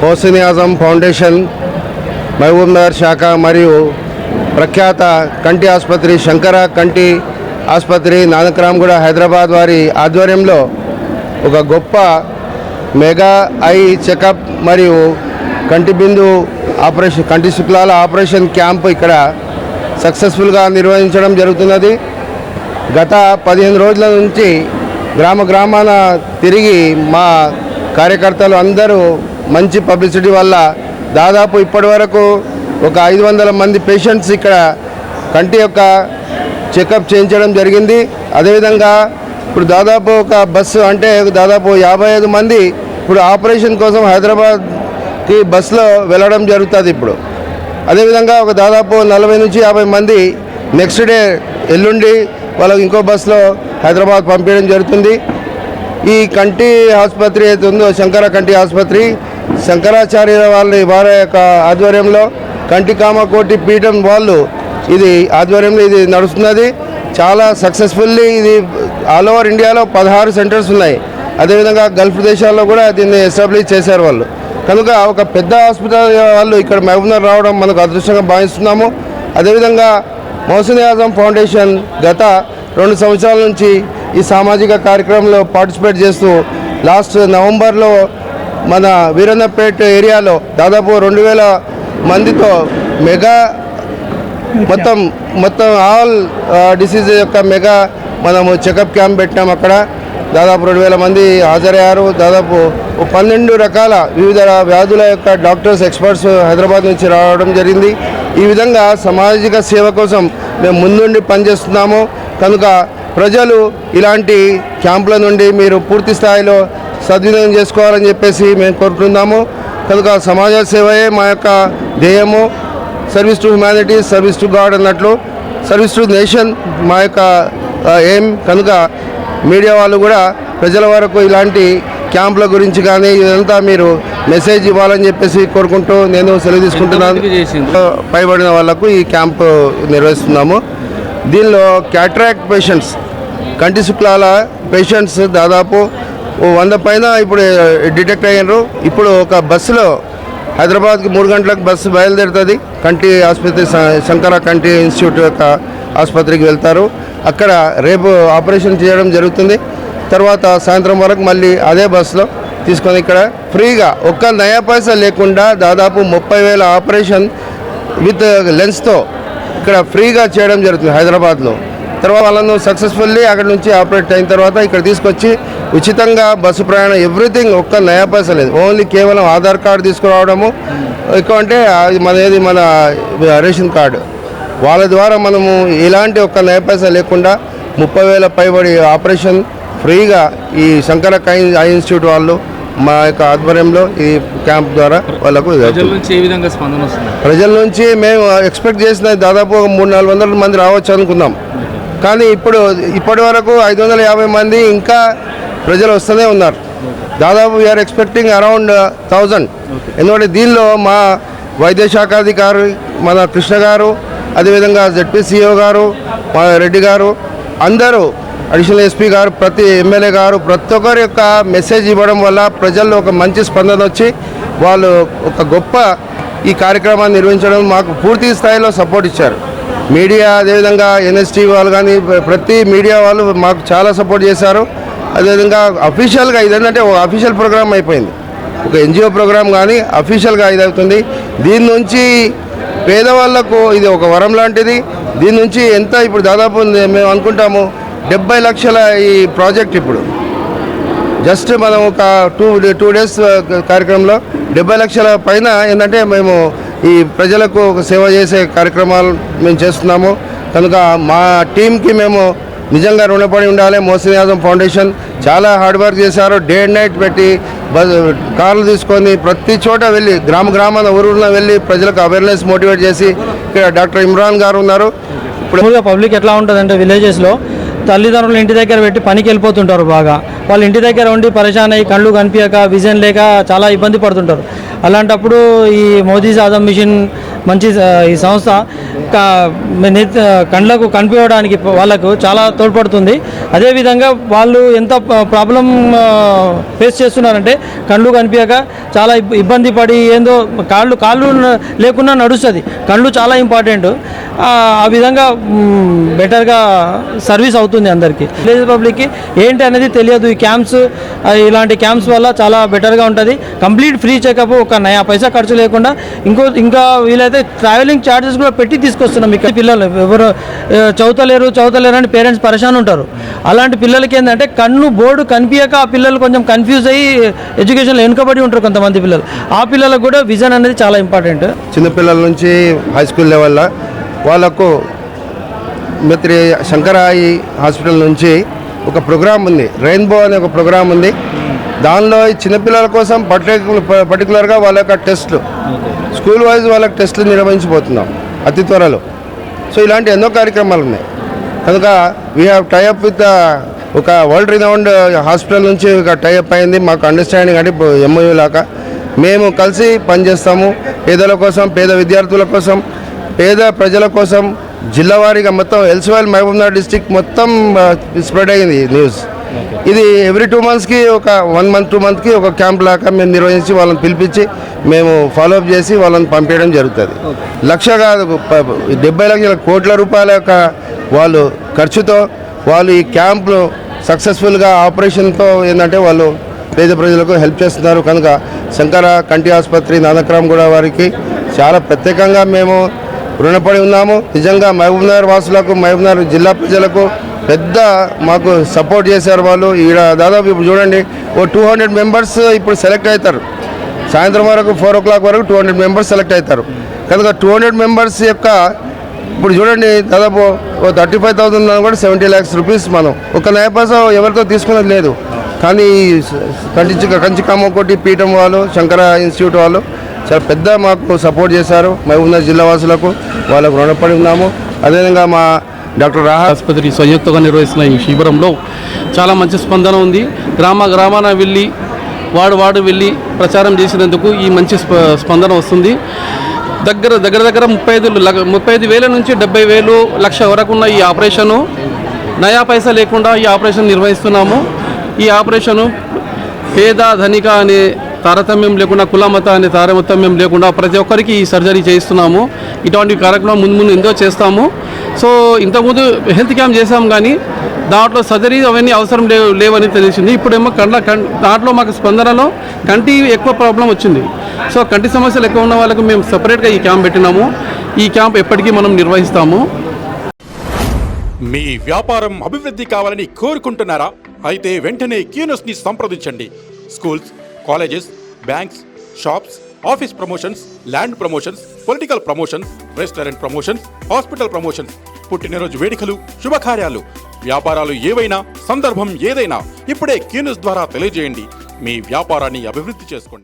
Gousin Azam foundation Mahabubnagar శాఖ మరియు ప్రఖ్యాత కంటి ఆసుపత్రి శంకర కంటి ఆసుపత్రి నానక్రామ్గూడ హైదరాబాద్ వారి ఆధ్వర్యంలో ఒక గొప్ప మెగా ఐ చెకప్ మరియు కంటి బిందు ఆపరేషన్ కంటి శుక్లాల ఆపరేషన్ క్యాంప్ ఇక్కడ సక్సెస్ఫుల్గా నిర్వహించడం జరుగుతున్నది. గత 15 రోజుల నుంచి గ్రామాన తిరిగి మా కార్యకర్తలు అందరూ మంచి పబ్లిసిటీ వల్ల దాదాపు ఇప్పటి వరకు ఒక 500 మంది పేషెంట్స్ ఇక్కడ కంటి యొక్క చెకప్ చేయించడం జరిగింది. అదేవిధంగా ఇప్పుడు దాదాపు ఒక బస్సు అంటే దాదాపు 55 మంది ఇప్పుడు ఆపరేషన్ కోసం హైదరాబాద్కి బస్సులో వెళ్ళడం జరుగుతుంది. ఇప్పుడు అదేవిధంగా ఒక దాదాపు 40 నుంచి 50 మంది నెక్స్ట్ డే ఎల్లుండి వాళ్ళకి ఇంకో బస్సులో హైదరాబాద్ పంపించడం జరుగుతుంది. ఈ కంటి ఆసుపత్రి అయితే ఉందో శంకర కంటి ఆసుపత్రి శంకరాచార్య వారి యొక్క ఆధ్వర్యంలో కంటి కామకోటి పీఠం వాళ్ళు ఇది ఆధ్వర్యంలో ఇది నడుస్తున్నది. చాలా సక్సెస్ఫుల్లీ ఇది ఆల్ ఓవర్ ఇండియాలో 16 సెంటర్స్ ఉన్నాయి. అదేవిధంగా గల్ఫ్ దేశాల్లో కూడా దీన్ని ఎస్టాబ్లిష్ చేశారు వాళ్ళు. కనుక ఒక పెద్ద హాస్పిటల్ వాళ్ళు ఇక్కడ మహబూబ్నగర్ రావడం మనకు అదృష్టంగా భావిస్తున్నాము. అదేవిధంగా గౌసిన్ ఆజం ఫౌండేషన్ గత 2 సంవత్సరాల నుంచి ఈ సామాజిక కార్యక్రమంలో పార్టిసిపేట్ చేస్తూ లాస్ట్ నవంబర్లో మన వీరన్నపేట ఏరియాలో దాదాపు 2000 మందితో మెగా మొత్తం ఆల్ డిసీజ్ యొక్క మెగా మనము చెకప్ క్యాంప్ పెట్టినాం. అక్కడ దాదాపు 2000 మంది హాజరయ్యారు. దాదాపు 12 రకాల వివిధ వ్యాధుల యొక్క డాక్టర్స్ ఎక్స్పర్ట్స్ హైదరాబాద్ నుంచి రావడం జరిగింది. ఈ విధంగా సామాజిక సేవ కోసం మేము ముందుండి పనిచేస్తున్నాము. కనుక ప్రజలు ఇలాంటి క్యాంపుల నుండి మీరు పూర్తి స్థాయిలో సద్వినియోగం చేసుకోవాలని చెప్పేసి మేము కోరుతున్నాము. కనుక సమాజ సేవయే మా యొక్క ధ్యేయము. Service to humanity, service to god అన్నట్లు సర్వీస్ టు నేషన్ మా యొక్క ఎయిమ్. కనుక మీడియా వాళ్ళు కూడా ప్రజల వరకు ఇలాంటి క్యాంపుల గురించి కానీ ఇదంతా మీరు మెసేజ్ ఇవ్వాలని చెప్పేసి కోరుకుంటూ నేను సెలవు తీసుకుంటున్నాను. పైబడిన వాళ్లకు ఈ క్యాంపు నిర్వహిస్తున్నాము. దీనిలో క్యాట్రాక్ట్ పేషెంట్స్ కంటి శుక్లాల పేషెంట్స్ దాదాపు 100 పైన ఇప్పుడు డిటెక్ట్ అయ్యారు. ఇప్పుడు ఒక బస్సులో హైదరాబాద్కి 3 గంటలకు బస్సు బయలుదేరుతుంది. కంటి ఆసుపత్రి శంకర కంటి ఇన్స్టిట్యూట్ యొక్క ఆసుపత్రికి వెళ్తారు. అక్కడ రేపు ఆపరేషన్ చేయడం జరుగుతుంది. తర్వాత సాయంత్రం వరకు మళ్ళీ అదే బస్సులో తీసుకొని ఇక్కడ ఫ్రీగా ఒక్క నయా పైసా లేకుండా దాదాపు 30,000 ఆపరేషన్ విత్ లెన్స్తో ఇక్కడ ఫ్రీగా చేయడం జరుగుతుంది హైదరాబాద్లో. తర్వాత వాళ్ళను సక్సెస్ఫుల్లీ అక్కడ నుంచి ఆపరేట్ అయిన తర్వాత ఇక్కడ తీసుకొచ్చి ఉచితంగా బస్సు ప్రయాణం ఎవ్రీథింగ్ ఒక్క నయా పైసా లేదు. ఓన్లీ కేవలం ఆధార్ కార్డు తీసుకురావడము ఎక్కువ అంటే మన రేషన్ కార్డు వాళ్ళ ద్వారా మనము ఇలాంటి ఒక్క నయా పైసా లేకుండా 30,000 పైబడి ఆపరేషన్ ఫ్రీగా ఈ శంకర ఐ ఇన్స్టిట్యూట్ వాళ్ళు మా యొక్క ఆధ్వర్యంలో ఈ క్యాంప్ ద్వారా వాళ్ళకు ప్రజల నుంచి మేము ఎక్స్పెక్ట్ చేసిన దాదాపు 300-400 మంది రావచ్చు అనుకున్నాం. కానీ ఇప్పటి వరకు 550 మంది ఇంకా ప్రజలు వస్తూనే ఉన్నారు. దాదాపు వీఆర్ ఎక్స్పెక్టింగ్ అరౌండ్ 1000. ఎందుకంటే దీనిలో మా వైద్య శాఖాధికారి మన కృష్ణ గారు, అదేవిధంగా ZPCO గారు, మా రెడ్డి గారు, అందరూ అడిషనల్ ఎస్పీ గారు, ప్రతి ఎమ్మెల్యే గారు ప్రతి ఒక్కరి యొక్క మెసేజ్ ఇవ్వడం వల్ల ప్రజల్లో ఒక మంచి స్పందన వచ్చి వాళ్ళు ఒక గొప్ప ఈ కార్యక్రమాన్ని నిర్వహించడం మాకు పూర్తి స్థాయిలో సపోర్ట్ ఇచ్చారు. మీడియా అదేవిధంగా NST వాళ్ళు కానీ ప్రతి మీడియా వాళ్ళు మాకు చాలా సపోర్ట్ చేశారు. అదేవిధంగా అఫీషియల్గా ఇదేంటంటే ఒక అఫీషియల్ ప్రోగ్రామ్ అయిపోయింది. ఒక NGO ప్రోగ్రామ్ కానీ అఫీషియల్గా ఇది అవుతుంది. దీని నుంచి పేదవాళ్లకు ఇది ఒక వరం లాంటిది. దీని నుంచి ఎంత ఇప్పుడు దాదాపు మేము అనుకుంటాము 70 లక్షల ఈ ప్రాజెక్ట్ ఇప్పుడు జస్ట్ మనం ఒక టూ డేస్ కార్యక్రమంలో 70 లక్షల పైన ఏంటంటే మేము ఈ ప్రజలకు ఒక సేవ చేసే కార్యక్రమాలు మేము చేస్తున్నాము. కనుక మా టీంకి మేము నిజంగా రుణపడి ఉండాలి. గౌసిన్ ఆజం ఫౌండేషన్ చాలా హార్డ్ వర్క్ చేశారు. డే అండ్ నైట్ పెట్టి కార్లు తీసుకొని ప్రతి చోట వెళ్ళి గ్రామాన ఊరులో వెళ్ళి ప్రజలకు అవేర్నెస్ మోటివేట్ చేసి ఇక్కడ డాక్టర్ ఇమ్రాన్ గారు ఉన్నారు. ఇప్పుడు పబ్లిక్ ఎట్లా ఉంటుందంటే విలేజెస్లో తల్లిదండ్రులు ఇంటి దగ్గర పెట్టి పనికి వెళ్ళిపోతుంటారు. బాగా వాళ్ళు ఇంటి దగ్గర ఉండి పరేషాన్ అయ్యి కళ్ళు కనిపించక విజన్ లేక చాలా ఇబ్బంది పడుతుంటారు. అలాంటప్పుడు ఈ మోదీ ఆజం మిషన్ మంచి ఈ సంస్థ కళ్ళకు కనిపించడానికి వాళ్ళకు చాలా తోడ్పడుతుంది. అదేవిధంగా వాళ్ళు ఎంత ప్రాబ్లం ఫేస్ చేస్తున్నారంటే కళ్ళు కనిపించక చాలా ఇబ్బంది పడి ఏందో కాళ్ళు లేకుండా నడుస్తుంది. కళ్ళు చాలా ఇంపార్టెంట్. ఆ విధంగా బెటర్గా సర్వీస్ అవుతుంది అందరికీ. విలేజ్ పబ్లిక్కి ఏంటి అనేది తెలియదు. ఈ క్యాంప్స్ ఇలాంటి క్యాంప్స్ వల్ల చాలా బెటర్గా ఉంటుంది. కంప్లీట్ ఫ్రీ చెకప్, ఒక నయా పైసా ఖర్చు లేకుండా. ఇంకా వీలైతే ట్రావెలింగ్ ఛార్జెస్ కూడా పెట్టి తీసుకొస్తున్నాం. ఇక్కడ పిల్లలు ఎవరు చదువుతలేరు అని పేరెంట్స్ పరేషాన్ ఉంటారు. అలాంటి పిల్లలకి ఏంటంటే బోర్డు కనిపించక ఆ పిల్లలు కొంచెం కన్ఫ్యూజ్ అయ్యి ఎడ్యుకేషన్లో వెనుకబడి ఉంటారు కొంతమంది పిల్లలు. ఆ పిల్లలకు కూడా విజన్ అనేది చాలా ఇంపార్టెంట్. చిన్నపిల్లల నుంచి హై స్కూల్ లెవెల్లో వాళ్ళకు మిత్రి శంకరాయి హాస్పిటల్ నుంచి ఒక ప్రోగ్రామ్ ఉంది, రెయిన్బో అనే ఒక ప్రోగ్రామ్ ఉంది. దానిలో ఈ చిన్నపిల్లల కోసం పర్టికులర్గా వాళ్ళ యొక్క టెస్ట్లు, స్కూల్ వైజ్ వాళ్ళకి టెస్టులు నిర్వహించబోతున్నాం అతి త్వరలో. సో ఇలాంటి ఎన్నో కార్యక్రమాలు ఉన్నాయి. కనుక వీ హ్యావ్ టైఅప్ విత్ ఒక వరల్డ్ రినౌండ్ హాస్పిటల్ నుంచి ఒక టైఅప్ అయింది. మాకు అండర్స్టాండింగ్ అంటే ఎంఓయూ లాగా మేము కలిసి పనిచేస్తాము. పేదల కోసం, పేద విద్యార్థుల కోసం, పేద ప్రజల కోసం జిల్లా వారీగా మొత్తం ఎల్స్వెల్ మహబూబ్నగర్ డిస్టిక్ మొత్తం స్ప్రెడ్ అయ్యింది న్యూస్. ఇది ఎవ్రీ 2 monthsకి ఒక 1 month 2 monthsకి ఒక క్యాంప్ లాగా మేము నిర్వహించి వాళ్ళని పిలిపించి మేము ఫాలోఅప్ చేసి వాళ్ళని పంపించడం జరుగుతుంది. లక్ష కాదు, 70 లక్షల కోట్ల రూపాయల యొక్క వాళ్ళు ఖర్చుతో వాళ్ళు ఈ క్యాంప్ను సక్సెస్ఫుల్గా ఆపరేషన్తో ఏంటంటే వాళ్ళు పేద ప్రజలకు హెల్ప్ చేస్తున్నారు. కనుక శంకర కంటి ఆసుపత్రి నానక్రామ్ కూడా వారికి చాలా ప్రత్యేకంగా మేము రుణపడి ఉన్నాము. నిజంగా మహబూబ్నగర్ వాసులకు, మహబూబ్నగర్ జిల్లా ప్రజలకు పెద్ద మాకు సపోర్ట్ చేశారు వాళ్ళు. ఈడ దాదాపు ఇప్పుడు చూడండి ఓ 200 members ఇప్పుడు సెలెక్ట్ అవుతారు. సాయంత్రం వరకు 4 o'clock వరకు 200 members సెలెక్ట్ అవుతారు. కనుక 200 members యొక్క ఇప్పుడు చూడండి దాదాపు ఓ 35,000 కూడా 70 lakhs rupees మనం ఒక నయా పైసా ఎవరితో తీసుకున్నది లేదు. కానీ కంచి కామకోటి పీఠం వాళ్ళు, శంకర ఇన్స్టిట్యూట్ వాళ్ళు చాలా పెద్ద మాకు సపోర్ట్ చేశారు. మహబూబ్నగర్ జిల్లా వాసులకు వాళ్ళకు రుణపడి ఉన్నాము. అదేవిధంగా మా డాక్టర్ రాహా ఆసుపత్రి సంయుక్తంగా నిర్వహిస్తున్న ఈ శిబిరంలో చాలా మంచి స్పందన ఉంది. గ్రామాన వెళ్ళి వార్డు వెళ్ళి ప్రచారం చేసినందుకు ఈ మంచి స్పందన వస్తుంది. దగ్గర 35,000 నుంచి 70,000 లక్ష వరకు ఉన్న ఈ ఆపరేషను నయా పైసా లేకుండా ఈ ఆపరేషన్ నిర్వహిస్తున్నాము. ఈ ఆపరేషను పేద ధనిక అనే తారతమ్యం లేకుండా, కుల మత అనే తారతమ్యం లేకుండా ప్రతి ఒక్కరికి ఈ సర్జరీ చేయిస్తున్నాము. ఇటువంటి కార్యక్రమం ముందు ఎంతో చేస్తాము. సో ఇంతకుముందు హెల్త్ క్యాంప్ చేసాము కానీ దాంట్లో సర్జరీ అవన్నీ అవసరం లేవని తెలిసింది. ఇప్పుడేమో దాంట్లో మాకు స్పందనలో కంటి ఎక్కువ ప్రాబ్లం వచ్చింది. సో కంటి సమస్యలు ఎక్కువ ఉన్న వాళ్ళకు మేము సపరేట్గా ఈ క్యాంప్ పెట్టినాము. ఈ క్యాంప్ ఎప్పటికీ మనం నిర్వహిస్తాము. మీ వ్యాపారం అభివృద్ధి కావాలని కోరుకుంటున్నారా? అయితే వెంటనే క్యూనస్ని సంప్రదించండి. Schools, colleges, banks, shops, office promotions, land promotions, political promotions, restaurant promotions, hospital promotions, పుట్టినరోజు వేడుకలు, శుభకార్యాలు, వ్యాపారాలు ఏవైనా, సందర్భం ఏదైనా ఇప్పుడే క్యూనస్ ద్వారా తెలియజేయండి. మీ వ్యాపారాన్ని అభివృద్ధి చేసుకోండి.